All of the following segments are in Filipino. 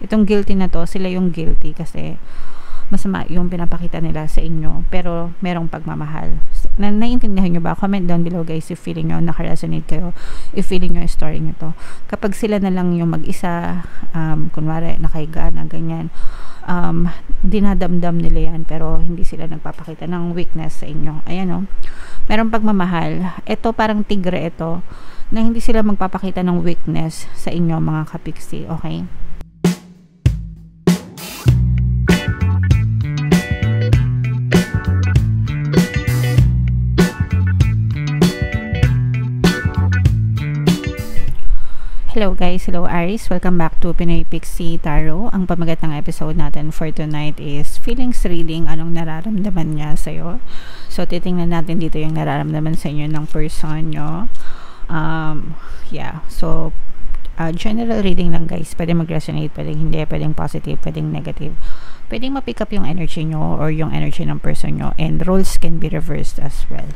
Itong guilty na to, sila yung guilty kasi masama yung pinapakita nila sa inyo, pero merong pagmamahal. Naiintindihan nyo ba? Comment down below guys if feeling nyo nakaresonate kayo, if feeling nyo yung story nyo to. Kapag sila na lang yung mag-isa, kunwari nakahiga na ganyan, dinadamdam nila yan, pero hindi sila nagpapakita ng weakness sa inyo. Ayan o, merong pagmamahal. Ito parang tigre ito, na hindi sila magpapakita ng weakness sa inyo mga kapiksi, okay? Hello guys, hello Aries, welcome back to Pinoy Pixie Tarot. Ang pamagat ng episode natin for tonight is feelings reading, anong nararamdaman niya sa'yo. So titingnan natin dito yung nararamdaman sa inyo ng person nyo. So general reading lang guys, pwede mag-resonate, pwedeng hindi, pwedeng positive, pwedeng negative, pwedeng ma-pick up yung energy nyo or yung energy ng person nyo, and roles can be reversed as well.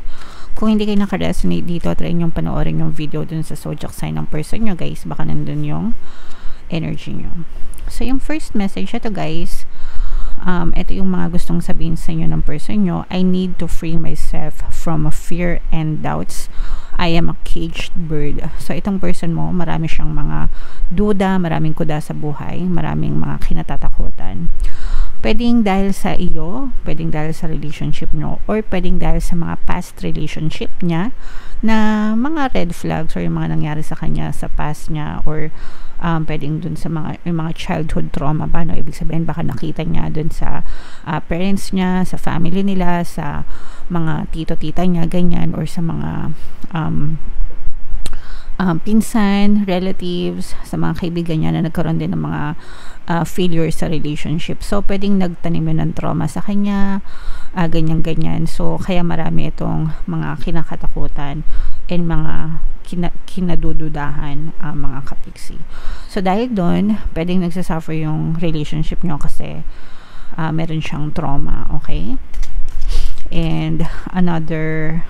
Kung hindi kayo naka-resonate dito, try nyo panoorin yung video dun sa zodiac sign ng person nyo guys, baka nandun yung energy nyo. So yung first message ito guys, ito yung mga gustong sabihin sa inyo ng person nyo. I need to free myself from fear and doubts. I am a caged bird. So itong person mo, marami siyang mga duda, maraming kuda sa buhay, maraming mga kinatatakutan. Pwedeng dahil sa iyo, pwedeng dahil sa relationship nyo, or pwedeng dahil sa mga past relationship niya na mga red flags or yung mga nangyari sa kanya sa past niya, or pwedeng dun sa yung mga childhood trauma ba, no? Ibig sabihin baka nakita niya dun sa parents niya, sa family nila, sa mga tito-tita niya, ganyan, or sa mga pinsan, relatives, sa mga kaibigan niya na nagkaroon din ng mga failure sa relationship. So, pwedeng nagtanim yun ng trauma sa kanya, ganyan-ganyan. So, kaya marami itong mga kinakatakutan and mga kinadududahan mga kapiksi. So, dahil doon, pwedeng nagsasuffer yung relationship nyo kasi meron siyang trauma, okay? And another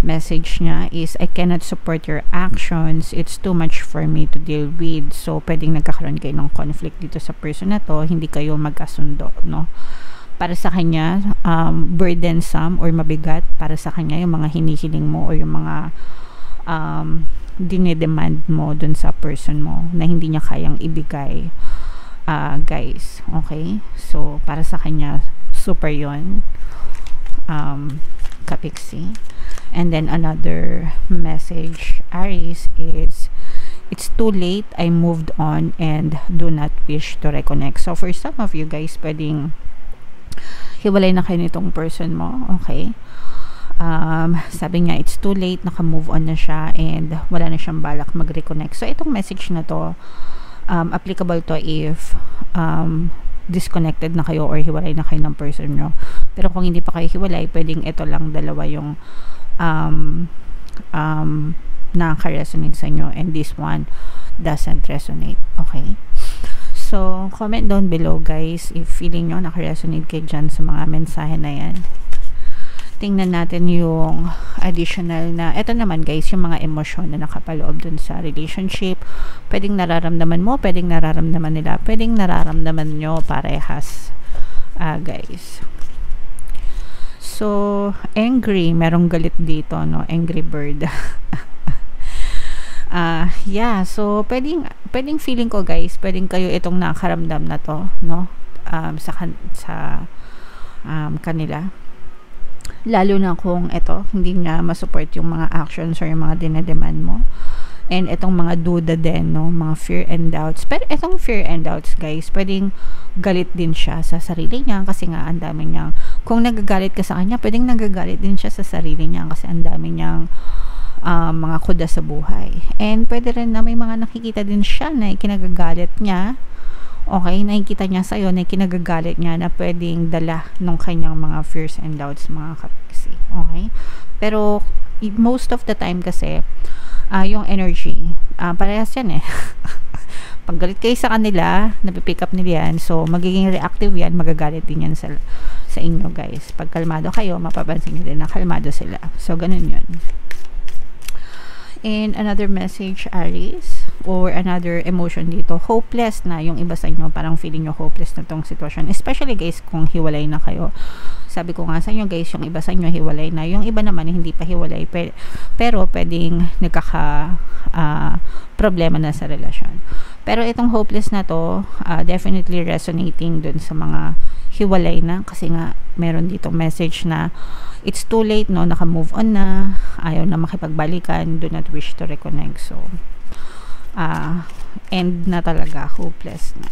message niya is, I cannot support your actions, it's too much for me to deal with. So pwedeng nagkakaroon kayo ng conflict dito sa person na to, hindi kayo magkasundo, no? Para sa kanya burdensome or mabigat para sa kanya yung mga hinihiling mo o yung mga dinedemand mo dun sa person mo na hindi niya kayang ibigay, guys, okay? So para sa kanya super yon, kapiksi. And then another message, Aries, is it's too late, I moved on and do not wish to reconnect. So for some of you guys, pwedeng hiwalay na kayo nitong person mo, okay? Sabi niya, it's too late, naka-move on na siya and wala na siyang balak mag-reconnect. So itong message na to, applicable to if disconnected na kayo or hiwalay na kayo ng person nyo. Pero kung hindi pa kayo hiwalay, pwedeng ito lang dalawa yung nakaka-resonate sa inyo and this one doesn't resonate, okay? So comment down below guys if feeling nyo naka-resonate kayo dyan sa mga mensahe na yan. Tingnan natin yung additional na, eto naman guys, yung mga emosyon na nakapaloob dun sa relationship. Pwedeng nararamdaman mo, pwedeng nararamdaman nila, pwedeng nararamdaman nyo parehas, guys. So, angry, merong galit dito, no? Angry bird. Yeah, so pwedeng feeling ko guys, pwedeng kayo itong nakaramdam na to, no? Sa kanila. Lalo na kung ito, hindi niya masupport yung mga actions or yung mga dinedemand mo. And itong mga duda din, no? Mga fear and doubts. Pero itong fear and doubts, guys, pwedeng galit din siya sa sarili niya kasi nga ang dami niyang, kung nagagalit ka sa kanya, pwedeng nagagalit din siya sa sarili niya kasi ang dami niyang mga kuda sa buhay. And pwede rin na may mga nakikita din siya na kinagagalit niya, okay, nakikita niya sa'yo na kinagagalit niya na pwedeng dala ng kanyang mga fears and doubts, mga kapiksi, okay? Pero most of the time kasi yung energy, parehas yan eh. Pag galit kayo sa kanila, napipick up nila yan, so magiging reactive yan, magagalit din yan sa inyo guys. Pag kalmado kayo, mapapansin nyo din na kalmado sila. So ganun yun. And another message, Aries, or another emotion dito, hopeless na yung iba sa inyo, parang feeling nyo hopeless na tong sitwasyon, especially guys kung hiwalay na kayo. Sabi ko nga sa inyo guys, yung iba sa inyo hiwalay na, yung iba naman hindi pa hiwalay, pero pwedeng nagkaka problema na sa relasyon. Pero itong hopeless na to, definitely resonating dun sa mga hiwalay na, kasi nga meron dito message na it's too late, no, naka-move on na, ayaw na makipagbalikan, do not wish to reconnect. So end na talaga, hopeless na.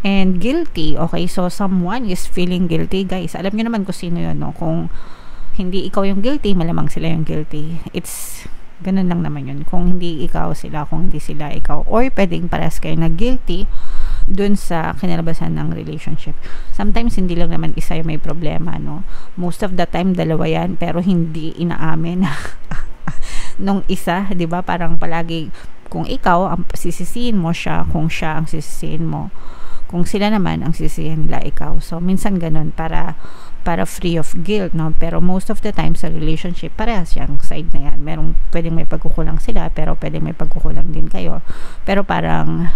And guilty, okay, so someone is feeling guilty guys. Alam niyo naman kung sino yun, no? Kung hindi ikaw yung guilty, malamang sila yung guilty. It's ganun lang naman yun. Kung hindi ikaw sila, kung hindi sila ikaw, or pwedeng parehas kayo na guilty dun sa kinalabasan ng relationship. Sometimes hindi lang naman isa yung may problema, no? Most of the time dalawa yan, pero hindi inaamin nung isa, 'di ba? Parang palagi kung ikaw ang sisisihin mo siya, kung siya ang sisisihin mo, kung sila naman ang sisisihin nila ikaw. So minsan ganun para free of guilt, no? Pero most of the time sa relationship, parehas yung side na yan. Merong pwedeng may pagkukulang sila, pero pwedeng may pagkukulang din kayo. Pero parang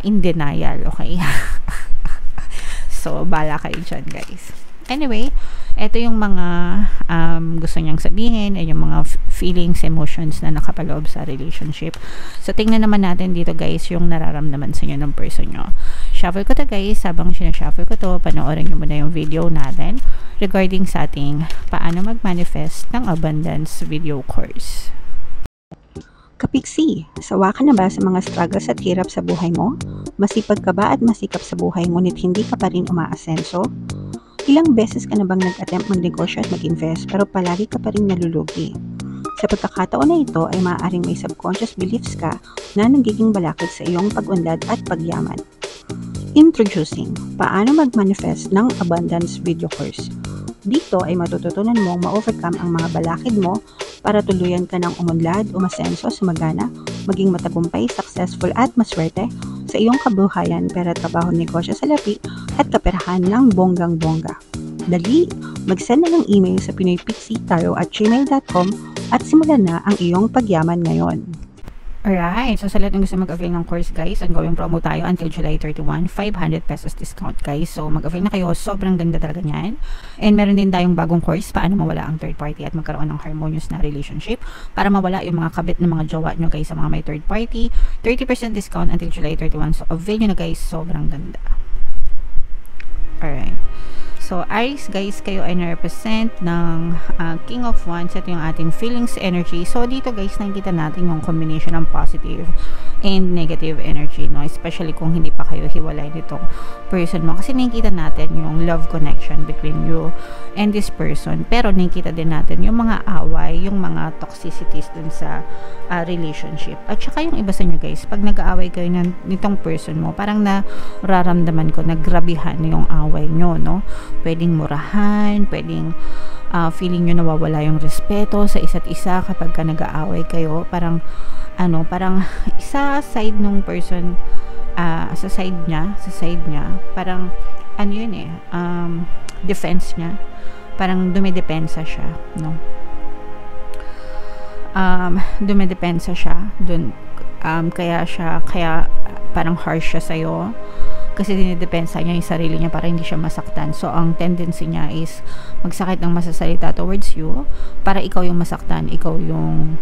in denial, okay? So bala kayo dyan guys. Anyway, ito yung mga gusto niyang sabihin, ay yung mga feelings, emotions na nakapaloob sa relationship. So tingnan naman natin dito guys yung nararamdaman sa inyo ng person nyo. Shuffle ko to guys. Habang sinashuffle ko to, panoorin nyo muna yung video natin regarding sa ating paano mag-manifest ng abundance video course. Kapiksi, sawa ka na ba sa mga struggles at hirap sa buhay mo? Masipag ka ba at masikap sa buhay ngunit hindi ka pa rin umaasenso? Ilang beses ka na bang nag-attempt magnegosyo at mag-invest pero palagi ka pa rin nalulugi? Sa pagkakataon na ito ay maaaring may subconscious beliefs ka na nagiging balakid sa iyong pag-unlad at pagyaman. Introducing, paano mag-manifest ng abundance video course. Dito ay matututunan mong ma-overcome ang mga balakid mo para tuluyan ka ng umunlad, umasenso, sumagana, maging matagumpay, successful at maswerte sa iyong kabuhayan, pera, trabaho, negosyo, salapi at kaperahan ng bonggang-bongga. Dali, mag-send na ng email sa pinoypixie@gmail.com at simulan na ang iyong pagyaman ngayon. Alright, so sa lahat ng gusto mag-avail ng course guys, ongoing promo tayo until July 31, 500 pesos discount guys. So mag-avail na kayo, sobrang ganda talaga niyan. And meron din tayong bagong course, paano mawala ang third party at magkaroon ng harmonious na relationship, para mawala yung mga kabit ng mga jowa nyo guys sa mga may third party. 30% discount until July 31, so avail nyo na guys, sobrang ganda. Alright. So, Aries guys, kayo ay na-represent ng King of Wands. Ito yung ating feelings energy. So, dito guys, nakikita natin yung combination ng positive and negative energy, no? Especially kung hindi pa kayo hiwalay nitong person mo. Kasi nakikita natin yung love connection between you and this person. Pero nakikita din natin yung mga away, yung mga toxicities dun sa relationship. At saka yung iba sa inyo guys, pag nag-aaway kayo nitong person mo, parang nararamdaman ko, nagrabihan yung away nyo, no? Pwedeng murahan, pwedeng feeling nyo nawawala yung respeto sa isa't isa kapag ka nag-aaway kayo. Parang parang isa side nung person, sa side niya, parang yun defense niya, parang dumidepensa siya, no? Dumidepensa siya dun, kaya parang harsh siya sa'yo, kasi dinidepensa niya yung sarili niya para hindi siya masaktan. So ang tendency niya is magsakit ng masasalita towards you para ikaw yung masaktan, ikaw yung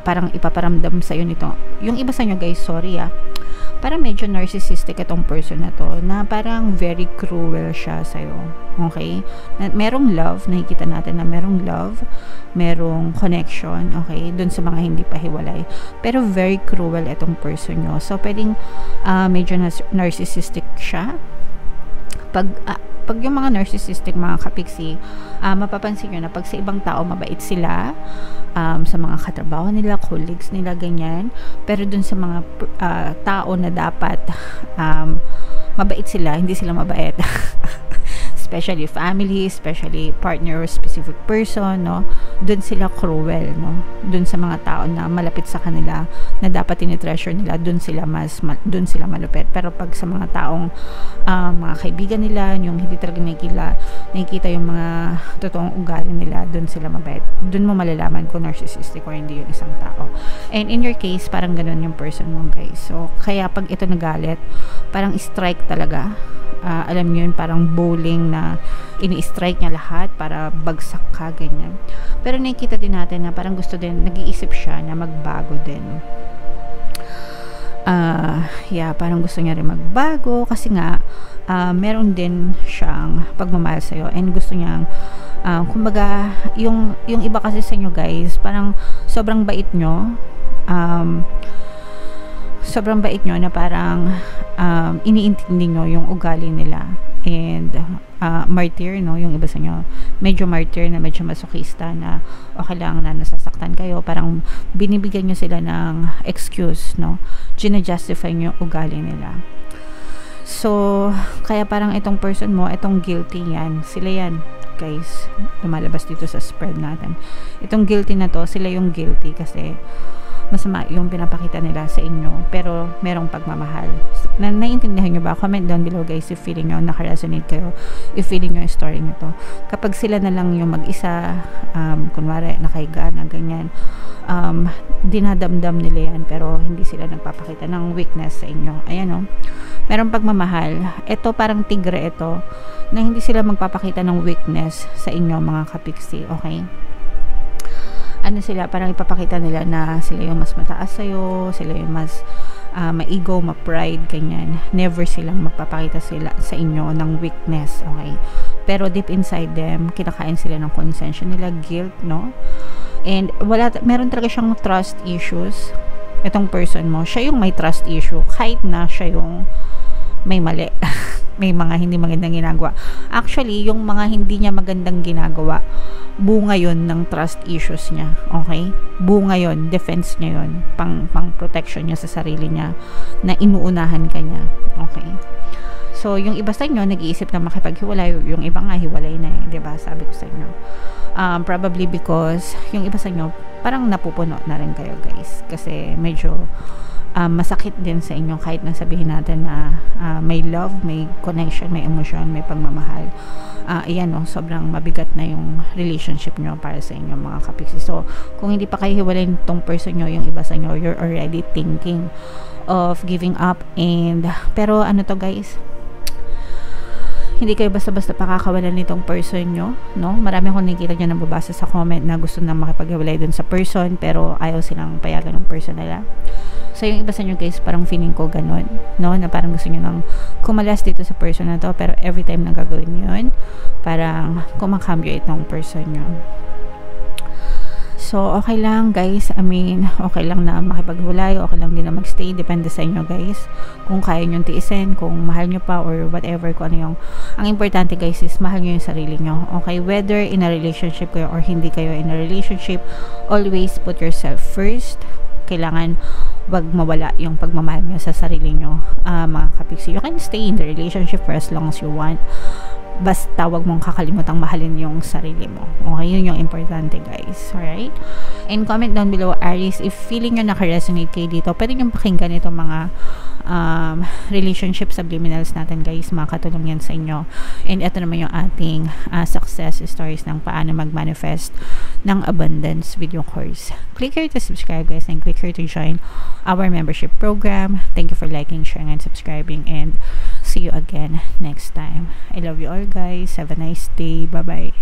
parang ipaparamdam sa'yo nito. Yung iba sa inyo guys, sorry parang medyo narcissistic itong person na to, na parang very cruel siya sa'yo. Okay? Merong love, nakikita natin na merong love, merong connection, okay, dun sa mga hindi pa hiwalay. Pero very cruel itong person nyo. So, pwedeng medyo narcissistic siya. Pag yung mga narcissistic, mga kapiksi, mapapansin nyo na pag sa ibang tao mabait sila, sa mga katrabaho nila, colleagues nila, ganyan. Pero dun sa mga tao na dapat mabait sila, hindi sila mabait. especially family, especially partner or specific person, no? Doon sila cruel, no? Doon sa mga tao na malapit sa kanila, na dapat tinitreasure nila, doon sila malupit. Pero pag sa mga taong mga kaibigan nila, yung hindi talaga nakikita yung mga totoong ugali nila, doon sila mabait. Doon mo malalaman kung narcissistic or hindi yung isang tao. And in your case, parang ganun yung person mo, guys. So, kaya pag ito nagalit, parang strike talaga. Alam niyo yun, parang bowling na ini-strike niya lahat para bagsak ka, ganyan. Pero nakikita din natin na parang gusto din, nag-iisip siya na magbago din. Parang gusto niya rin magbago kasi nga meron din siyang pagmamahal sa'yo and gusto niyang kumbaga, yung iba kasi sa inyo, guys, parang sobrang bait nyo na parang iniintindi nyo yung ugali nila and martyr, no, yung iba sa inyo medyo martyr na medyo masokista na okay lang na nasasaktan kayo, parang binibigyan nyo sila ng excuse, no, gina-justify nyo yung ugali nila. So kaya parang itong person mo, itong guilty yan, sila yan, guys, lumalabas dito sa spread natin. Itong guilty na to, sila yung guilty kasi masama yung pinapakita nila sa inyo, pero merong pagmamahal. Naiintindihan nyo ba? Comment down below, guys, if feeling nyo naka-resonate kayo, if feeling nyo yung story nyo to. Kapag sila na lang yung mag-isa, kunwari nakahiga na ganyan, dinadamdam nila yan, pero hindi sila nagpapakita ng weakness sa inyo. Ayan, no? Merong pagmamahal. Ito parang tigre ito, na hindi sila magpapakita ng weakness sa inyo, mga kapiksi, okay? Ano sila, parang ipapakita nila na sila yung mas mataas sa'yo, sila yung mas ma-ego, ma-pride, ganyan. Never silang magpapakita sila sa inyo ng weakness, okay? Pero deep inside them, kinakain sila ng conscience nila, guilt, no? And meron talaga siyang trust issues. Itong person mo, siya yung may trust issue, kahit na siya yung may mali. May mga hindi magandang ginagawa. Actually, yung mga hindi niya magandang ginagawa, bunga yun ng trust issues niya. Okay? Bunga yun, defense niya yun, pang protection niya sa sarili niya, na inuunahan ka niya. Okay? So, yung iba sa inyo, nag-iisip na makipaghiwalay, yung iba nga hiwalay na eh, diba? Sabi ko sa inyo. Probably because yung iba sa inyo, parang napupuno na rin kayo, guys. Kasi medyo masakit din sa inyo kahit na sabihin natin na may love, may connection, may emotion, may pagmamahal. Ayan, no, sobrang mabigat na yung relationship nyo para sa inyo, mga kapiksi. So, kung hindi pa kayo hiwalayin tong person nyo, yung iba sa inyo, you're already thinking of giving up. And pero ano to, guys, hindi kayo basta-basta pakakawalan nitong person nyo, no? Marami akong nakikita nyo nababasa sa comment na gusto na makipaghiwalay dun sa person, pero ayaw silang payagan ng person nila. So, yung iba sa nyo, guys, parang feeling ko ganun, no? Na parang gusto nyo nang kumalas dito sa person na to, pero every time na gagawin nyo yun, parang kumakambyo itong person nyo. So, okay lang, guys. I mean, okay lang na makipaghiwalay, okay lang din na magstay. Depende sa inyo, guys. Kung kaya nyo tiisin, kung mahal nyo pa, or whatever, kung ano yung... Ang importante, guys, is mahal nyo yung sarili nyo. Okay? Whether in a relationship kayo or hindi kayo in a relationship, always put yourself first. Kailangan wag mawala yung pagmamahal nyo sa sarili nyo, mga kapiksi. You can stay in the relationship for as long as you want. Basta wag mong kakalimutang mahalin yung sarili mo. Okay, yun yung importante, guys. Alright? And comment down below, Aries, if feeling nyo naka-resonate kayo dito, pwede nyo pakinggan itong mga relationship subliminals natin, guys. Makakatulong yan sa inyo. And ito naman yung ating success stories ng paano mag-manifest ng abundance video course. Click here to subscribe, guys, and click here to join our membership program. Thank you for liking, sharing, and subscribing, and see you again next time. I love you all, guys. Have a nice day. Bye-bye.